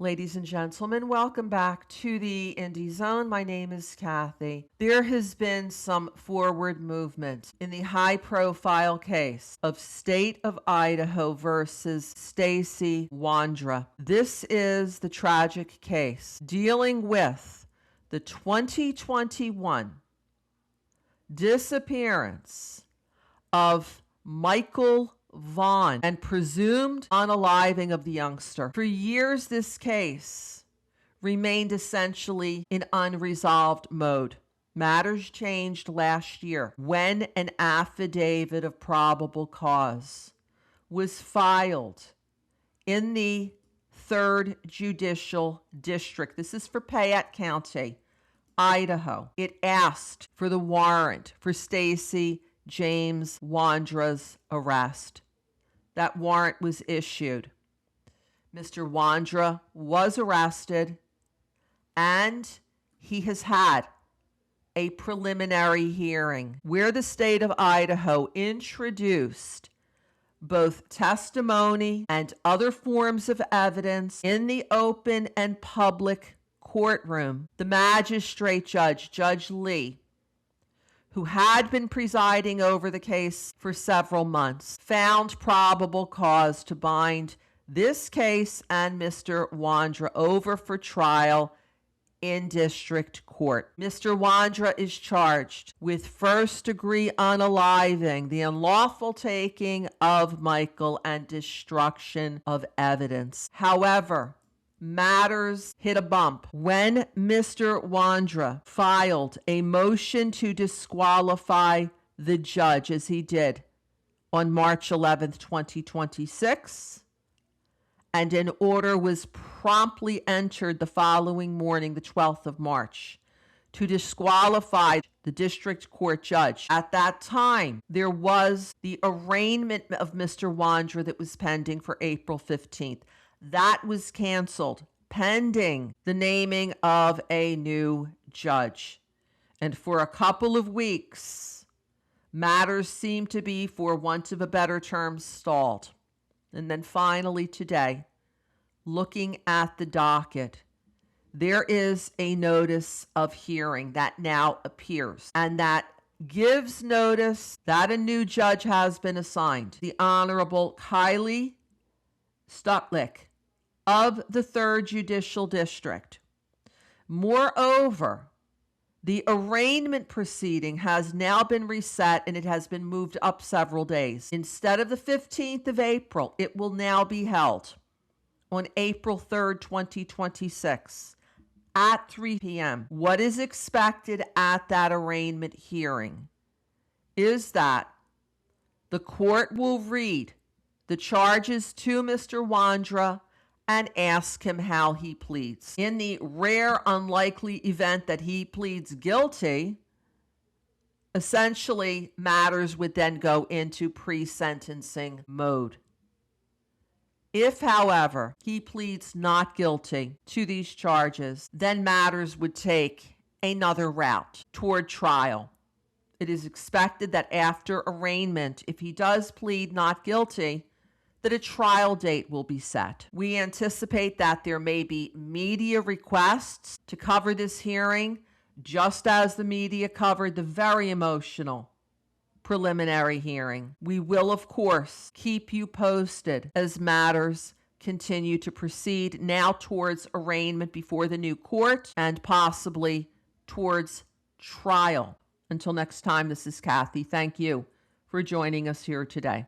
Ladies and gentlemen, welcome back to the Indie Zone. My name is Kathy. There has been some forward movement in the high-profile case of State of Idaho versus Stacy Wondra. This is the tragic case dealing with the 2021 disappearance of Michael Vaughn and presumed unaliving of the youngster. For years, this case remained essentially in unresolved mode. Matters changed last year when an affidavit of probable cause was filed in the 3rd Judicial District. This is for Payette County, Idaho. It asked for the warrant for Stacy James Wondra's arrest. That warrant was issued. Mr. Wondra was arrested, and he has had a preliminary hearing where the state of Idaho introduced both testimony and other forms of evidence in the open and public courtroom. The magistrate judge, Judge Lee, who had been presiding over the case for several months, found probable cause to bind this case and Mr. Wondra over for trial in district court. Mr. Wondra is charged with first-degree unaliving, the unlawful taking of Michael, and destruction of evidence. However, matters hit a bump when Mr. Wondra filed a motion to disqualify the judge, as he did on March 11th, 2026, and an order was promptly entered the following morning, the 12th of March, to disqualify the district court judge. At that time, there was the arraignment of Mr. Wondra that was pending for April 15th. That was canceled pending the naming of a new judge. And for a couple of weeks, matters seemed to be, for want of a better term, stalled. And then finally today, looking at the docket, there is a notice of hearing that now appears, and that gives notice that a new judge has been assigned, the Honorable Kylie Stutlick of the 3rd Judicial District. Moreover, the arraignment proceeding has now been reset, and it has been moved up several days. Instead of the 15th of April, it will now be held on April 3rd, 2026 at 3 p.m. What is expected at that arraignment hearing is that the court will read the charges to Mr. Wondra and ask him how he pleads. In the rare, unlikely event that he pleads guilty, essentially matters would then go into pre-sentencing mode. If, however, he pleads not guilty to these charges, then matters would take another route toward trial. It is expected that after arraignment, if he does plead not guilty, that a trial date will be set. We anticipate that there may be media requests to cover this hearing, just as the media covered the very emotional preliminary hearing. We will, of course, keep you posted as matters continue to proceed now towards arraignment before the new court and possibly towards trial. Until next time, this is Kathy. Thank you for joining us here today.